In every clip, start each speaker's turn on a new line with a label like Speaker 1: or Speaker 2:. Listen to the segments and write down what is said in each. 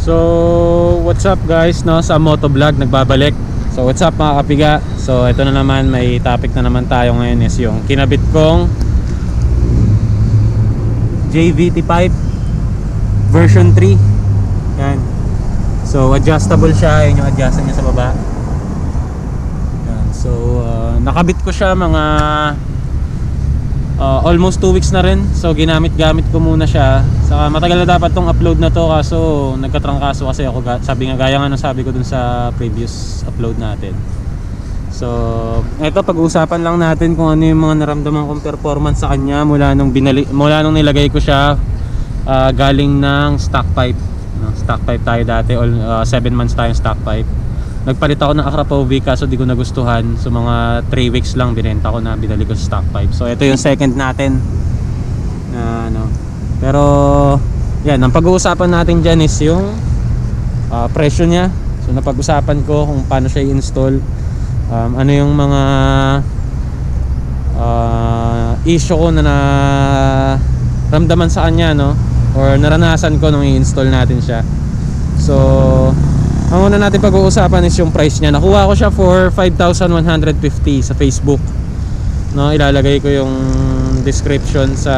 Speaker 1: So what's up guys, no, sa motovlog nagbabalik. So what's up mga kapiga. So ito na naman, may topic na naman tayo ngayon, is yung kinabit kong JVT5 version 3. Yan. So adjustable siya, yun yung adjustan niya sa baba. Yan. So nakabit ko siya mga almost 2 weeks na rin. So ginamit-gamit ko muna siya. Saka matagal na dapat tong upload na to, kaso nagkatrangkaso kasi ako. Sabi nga, gaya nga nung sabi ko dun sa previous upload natin. So eto, pag-uusapan lang natin kung ano yung mga naramdaman kong performance sa kanya mula nung nilagay ko siya galing ng stock pipe, no? Stock pipe tayo dati, 7 months tayong stock pipe. Nagpalit ako ng Akrapovic kaso di ko nagustuhan. So mga 3 weeks lang binenta ko na, binalik ko sa stock pipe. So ito yung second natin no. Pero yan, ang pag-uusapan natin dyan is yung presyo nya. So napag-usapan ko kung paano siya i-install, ano yung mga issue ko na ramdaman sa kanya, no, or naranasan ko nung i-install natin siya. So ang una natin pag-uusapan is yung price niya. Nakuha ko siya for 5,150 sa Facebook, no. Ilalagay ko yung description sa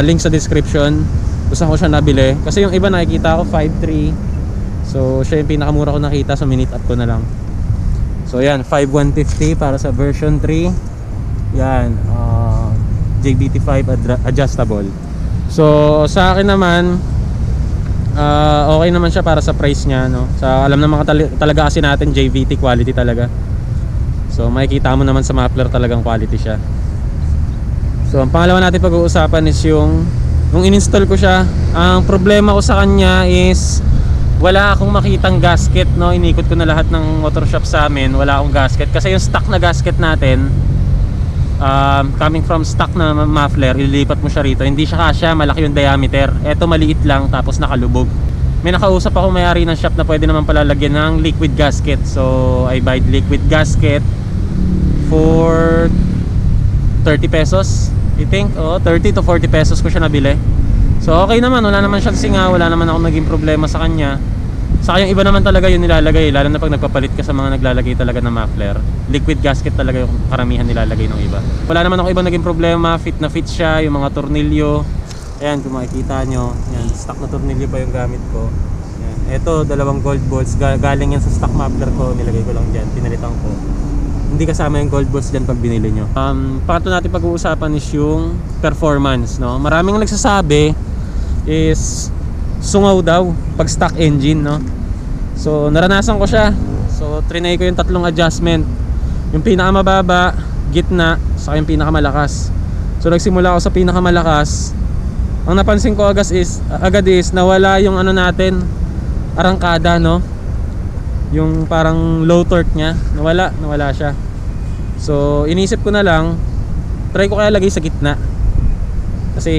Speaker 1: link sa description kung saan ko siya nabili. Kasi yung iba nakikita ko 5,300. So siya yung pinakamura ko nakita, so minute up ko na lang. So yan, 5,150 para sa version 3. Yan, JVT5 adjustable. So sa akin naman, okay naman siya para sa price niya, no. Sa alam naman talaga kasi natin, JVT quality talaga. So makikita mo naman sa muffler talagang quality siya. So ang pangalawa natin pag-uusapan is yung nung in-install ko siya, ang problema ko sa kanya is wala akong makitang gasket, no. Inikot ko na lahat ng motor shop sa amin, wala akong gasket. Kasi yung stock na gasket natin, coming from stock na muffler, ililipat mo siya rito, hindi siya kasya, malaki yung diameter. Eto maliit lang, tapos nakalubog. May nakausap ako may-ari ng shop na pwede naman pala lagyan ng liquid gasket. So I buy liquid gasket for 30 pesos I think, 30 to 40 pesos ko siya nabili. So okay naman, wala naman siyang singa, wala naman ako naging problema sa kanya. Sa yung iba naman talaga yun nilalagay, lalo na pag nagpapalit ka sa mga naglalagay talaga ng muffler. Liquid gasket talaga yung karamihan nilalagay ng iba. Wala naman ako iba naging problema, fit na fit siya, yung mga tornilyo. Ayan, kung makikita nyo, yan, stock na tornilyo pa yung gamit ko. Yan. Ito, dalawang gold bolts, galing yan sa stock muffler ko, nilagay ko lang dyan, pinalitan ko. Hindi kasama yung gold bolts dyan pag binili nyo. Pangatlo natin pag-uusapan is yung performance, no? Maraming nagsasabi is sungaw daw pag stock engine, no? So naranasan ko siya. So trinay ko yung tatlong adjustment, yung pinakamababa, gitna, saka yung pinakamalakas. So nagsimula ako sa pinakamalakas. Ang napansin ko agad is nawala yung ano natin, arangkada, no? Yung parang low torque nya, nawala siya. So inisip ko na lang, try ko kaya lagay sa gitna. Kasi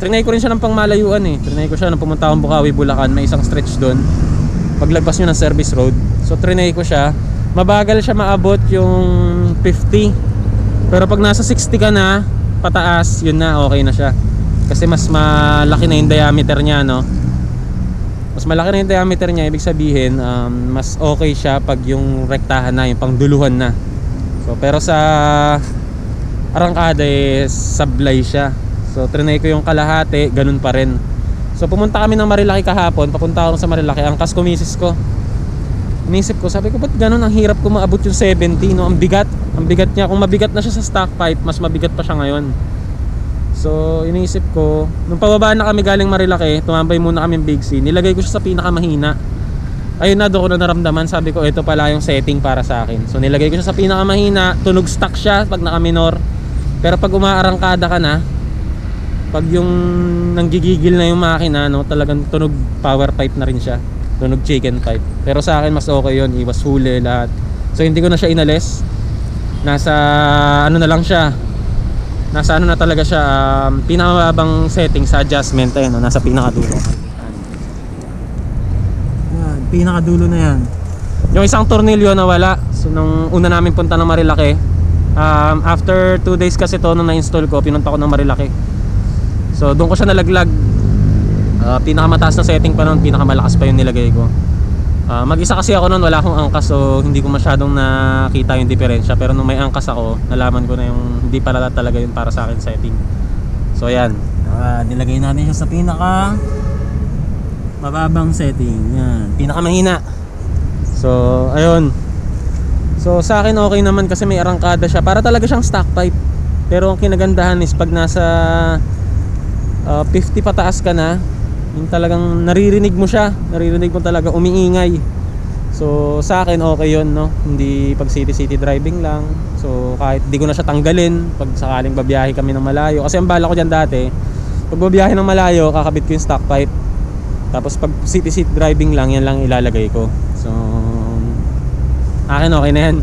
Speaker 1: trinay ko rin siya ng pangmalayuan eh. Trinay ko siya nung pumunta akong Bukawi, Bulacan, may isang stretch doon paglagpas nyo ng service road. So trinay ko siya, mabagal siya maabot yung 50. Pero pag nasa 60 ka na pataas, yun na, okay na siya. Kasi mas malaki na yung diameter nya, no. Mas malaki na yung diameter nya, ibig sabihin mas okay siya pag yung rektahan na, yung pangduluhan na. So pero sa arangkada sablay siya. So trinay ko yung kalahati, ganun pa rin. So pumunta kami ng Marilaki kahapon, papunta ako sa Marilaki, angkas ko misis ko. Inisip ko, sabi ko, ba't ganun, ang hirap ko maabot yung 70, no? Ang bigat niya. Kung mabigat na siya sa stock pipe, mas mabigat pa siya ngayon. So iniisip ko, nung pababa na kami galing Marilaki, tumambay muna kami Big C, nilagay ko siya sa pinakamahina. Ayun na, doon ko na naramdaman, sabi ko, ito pala yung setting para sa akin. So nilagay ko siya sa pinakamahina, tunog stock siya pag naka-minor. Pero pag umaarangkada ka na, pag yung nanggigigil na yung makina, no, talagang tunog power pipe na rin siya, tunog chicken pipe. Pero sa akin mas okay yun, iwas huli lahat. So hindi ko na siya inalis, nasa ano na lang siya, nasa ano na talaga siya, pinakamababang setting sa adjustment. Ayun, no, nasa pinakadulo. Yan, pinakadulo na yan. Yung isang tornilyo nawala. So nung una namin punta ng Marilaki, after 2 days kasi to nung na-install ko, pinunta ko ng Marilaki. So doon ko siya nalaglag. Pinakamataas na setting pa noon, pinakamalakas pa yung nilagay ko. Mag-isa kasi ako noon, wala akong angkas, so hindi ko masyadong nakita yung diferensya. Pero nung may angkas ako, nalaman ko na yung hindi pala talaga yun para sa akin setting. So ayan, nilagay natin siya sa pinaka mababang setting. Yan, pinaka mahina. So ayun. So sa akin okay naman kasi may arangkada siya. Para talaga siyang stock pipe. Pero ang kinagandahan is pag nasa 50 pataas ka na, yung talagang naririnig mo siya, naririnig mo talaga umiingay. So sa akin okay yun, no? Hindi pag city driving lang. So kahit di ko na siya tanggalin pag sakaling babiyahe kami ng malayo. Kasi ang bala ko dyan dati, pag babiyahe ng malayo, kakabit ko yung stock pipe. Tapos pag city driving lang, yan lang ilalagay ko. So akin okay na yan.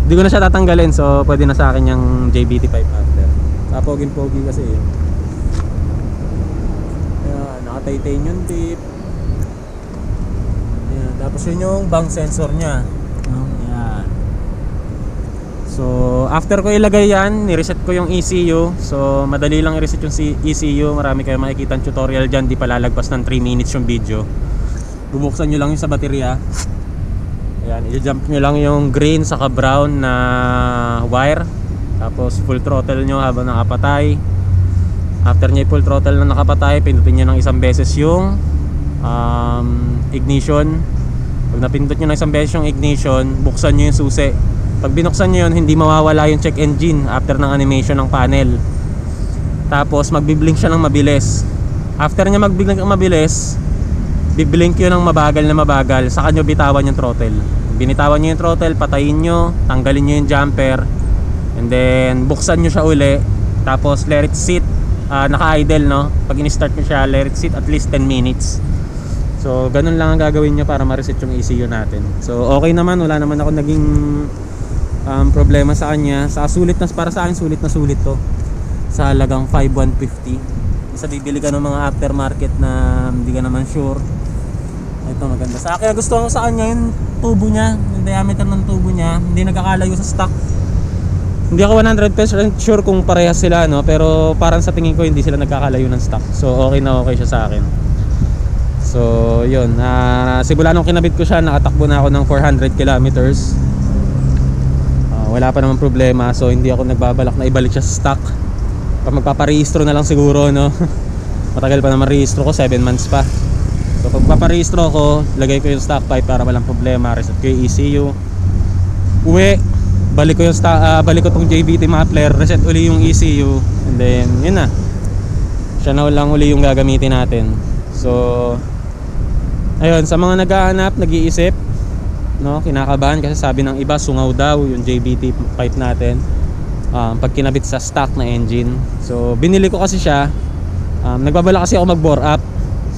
Speaker 1: Hindi ko na siya tatanggalin, so pwede na sa akin yung JBT 5 after. Tapogin-pogi kasi eh. Titanium tip. Ayan. Tapos yun yung bank sensor nya. Ayan. So after ko ilagay yan, nireset ko yung ECU. So madali lang i-reset yung ECU. Marami kayo makikita tutorial dyan. Di palalagpas ng 3 minutes yung video. Bubuksan nyo lang yung sa baterya. Ayan, i-jump nyo lang yung green saka brown na wire. Tapos full throttle nyo habang nakapatay. After nyo full throttle na nakapatay, pindutin nyo ng isang beses yung ignition. Pag napindot nyo ng isang beses yung ignition, buksan nyo yung susi. Pag binuksan nyo yun, hindi mawawala yung check engine after ng animation ng panel. Tapos magbiblink siya ng mabilis. After nya magbiblink ng mabilis, biblink yun ng mabagal na mabagal. Saka nyo bitawan yung throttle. Binitawan nyo yung throttle, patayin nyo, tanggalin nyo yung jumper, and then buksan nyo siya uli. Tapos let it sit. Naka-idle, no? Pag in-start nyo siya, let it sit at least 10 minutes. So ganun lang ang gagawin nyo para ma-reset yung ECU natin. So okay naman, wala naman ako naging problema sa kanya. Sulit na, para sa akin sulit to sa halagang 5,150. Isa bibili ka ng mga aftermarket na hindi ka naman sure. Ito maganda sa akin. Gusto ko sa kanya yung tubo nya, yung diameter ng tubo nya, hindi nagkakalayo sa stock. Hindi ako 100% sure kung parehas sila, no? Pero parang sa tingin ko hindi sila nagkakalayo ng stock. So okay na okay siya sa akin. So yun, simula nung kinabit ko siya, nakatakbo na ako ng 400 kilometers. Wala pa naman problema. So hindi ako nagbabalak na ibalik siya sa stock. Pag magpaparehistro na lang siguro, no? Matagal pa naman rehistro ko, 7 months pa. So pag paparehistro ko, lagay ko yung stock pipe para walang problema. Reset ko yung ECU, uwi, balik ko tong JBT muffler, reset uli yung ECU, and then yun na, siya na lang uli yung gagamitin natin. So ayun, sa mga naghahanap, nag-iisip, no, kinakabahan kasi sabi ng iba sungaw daw yung JBT pipe natin pag kinabit sa stock na engine. So binili ko kasi siya, nagbabala kasi ako mag-bore up.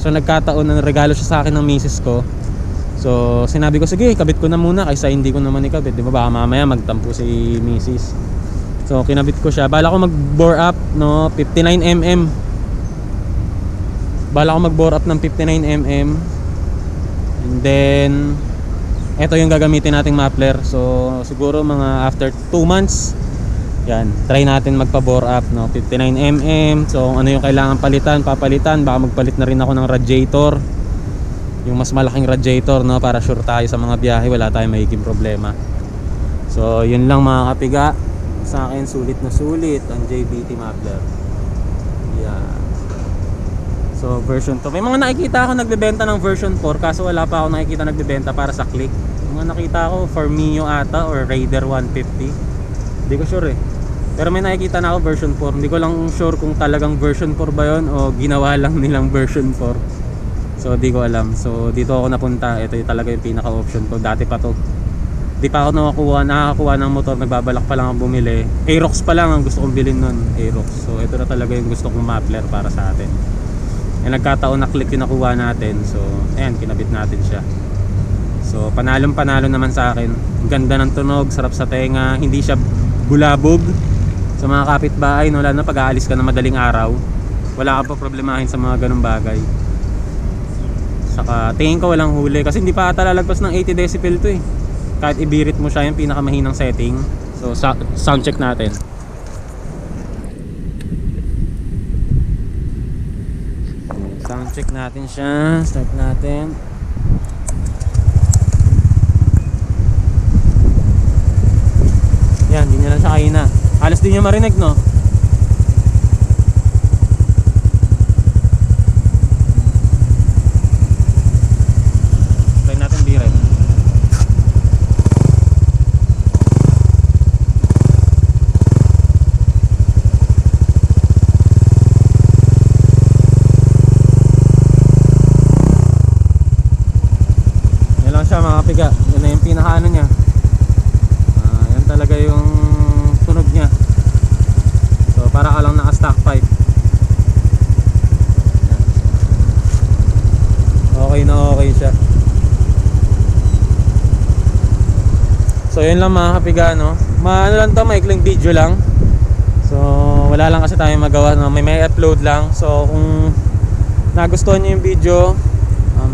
Speaker 1: So nagkataon na regalo siya sa akin ng misis ko. So sinabi ko, sige, kabit ko na muna kaysa hindi ko naman ikabit, di ba, baka mamaya magtampo si misis. So kinabit ko siya. Bala ko mag-bore up, no, 59mm. Bala ko mag-bore up ng 59mm. And then ito yung gagamitin nating muffler. So siguro mga after 2 months, yan, try natin magpa-bore up, no, 59mm. So ano yung kailangan papalitan. Baka magpalit na rin ako ng radiator, yung mas malaking radiator, no, para sure tayo sa mga biyahe wala tayong magiging problema. So yun lang mga kapiga. Sa akin sulit na sulit ang JBT muffler. Yeah. So version 2, may mga nakikita ako nagbebenta ng version 4, kaso wala pa ako nakikita nagbebenta para sa Click. Yung mga nakita ko Formio ata or Raider 150, hindi ko sure eh. Pero may nakikita na ako version 4. Hindi ko lang sure kung talagang version 4 ba yun o ginawa lang nilang version 4. So di ko alam. So dito ako napunta. Ito yung talaga yung pinaka option ko. Dati pa to, di pa ako nakakakuha ng motor. Nagbabalak pa lang ang bumili. Aerox pa lang ang gusto kong bilhin nun, Aerox. So ito na talaga yung gusto kong muffler para sa atin. Nagkataon na Click yung nakuha natin. So ayan, kinabit natin siya. So panalong panalo naman sa akin. Ganda ng tunog, sarap sa tenga, hindi siya bulabog sa mga kapitbahay, no? Lalo na pag aalis ka na madaling araw, wala ka pa problemahin sa mga ganung bagay. Saka tingin ko walang huli kasi hindi pa ata lalagpas ng 80 decibel to eh. Kahit ibirit mo siya, yung pinakamahinang setting. So sound check natin. Sound check natin siya. Start natin. Yan, hindi niya lang siya kahina. Halos di niya marinig, no? Try natin direct. Yan lang siya mga piga. Yan na yung pinakaano niya. Yan talaga yung tunog niya. So para ka lang naka-stock pipe. Yan. Okay na okay siya. So yun lang mga kapiga, no? Ano lang to, maikling video lang. So wala lang kasi tayong magawa, no? May upload lang. So kung nagustuhan niyo yung video,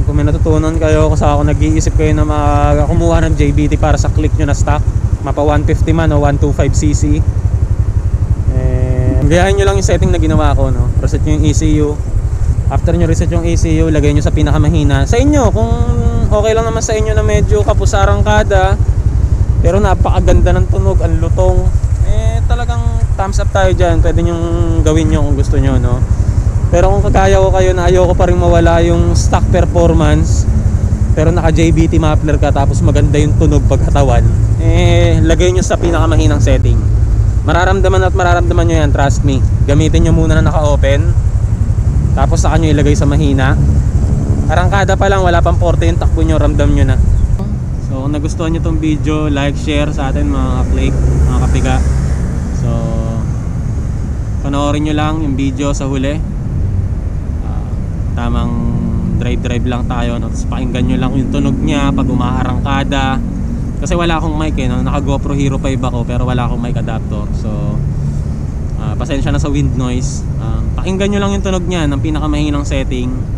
Speaker 1: kung may natutunan kayo, kasi ako nag-iisip kayo na kumuha ng JBT para sa click nyo na stock, mapa 150 man o 125cc, gayahin nyo lang yung setting na ginawa ko, no? Reset nyo yung ECU. After nyo reset yung ECU, lagay nyo sa pinakamahina sa inyo. Kung okay lang naman sa inyo na medyo kapusarang kada pero napakaganda ng tunog, ang lutong, talagang thumbs up tayo dyan. Pwede nyo gawin nyo kung gusto nyo, no? Pero kung kagaya ko kayo na ayoko pa rin mawala yung stock performance pero naka JBT muffler ka tapos maganda yung tunog pagkatawan, lagay nyo sa pinakamahinang setting. Mararamdaman nyo yan, trust me. Gamitin nyo muna na naka-open, tapos saka nyo ilagay sa mahina. Arangkada pa lang, wala pang 40 yung takbo nyo, ramdam nyo na. So kung nagustuhan nyo tong video, like, share sa atin mga ka-flake, mga kapiga. So panoorin nyo lang yung video sa huli. Tamang drive lang tayo, no? Tapos pakinggan nyo lang yung tunog niya pag umaarangkada. Kasi wala akong mic, no? Naka GoPro Hero 5 ako pero wala akong mic adapter. So pasensya na sa wind noise. Pakinggan nyo lang yung tunog niya ng pinakamahinang setting.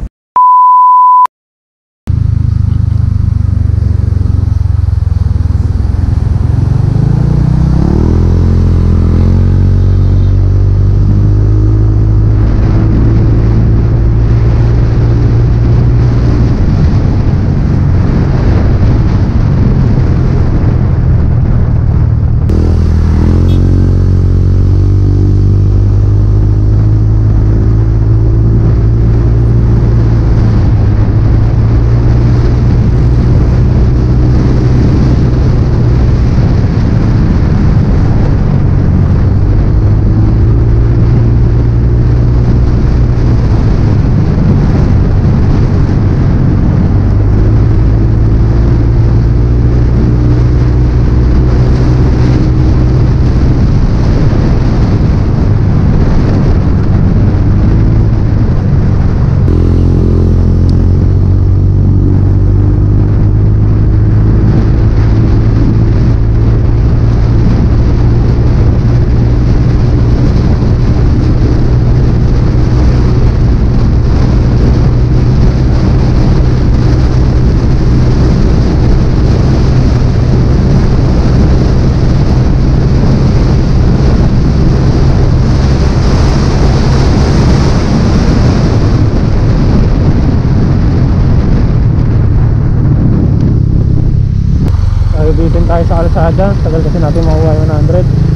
Speaker 1: Bitin tayo sa kalsada, tagal kasi natin makuha yung 100.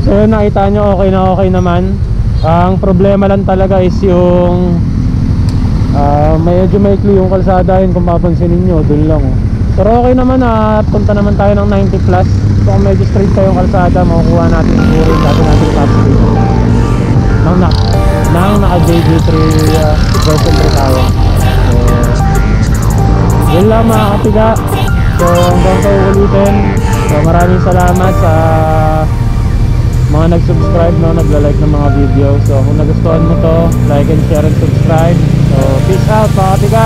Speaker 1: So nakita nyo okay na okay naman. Ang problema lang talaga is yung Medyo maikli yung kalsada yun kung mapansin ninyo, dun lang oh. Pero okay naman, punta naman tayo ng 90 plus. So kung medyo straight pa yung kalsada, makukuha natin siguro yung dati natin top speed nang naka JG3 version 3 tayo. So yun lang mga katiga. So hanggang sa ulitin. So maraming salamat sa mga nag-subscribe, no, nagla-like ng mga video. So kung nagustuhan mo to, like and share and subscribe. So peace out mga katiga.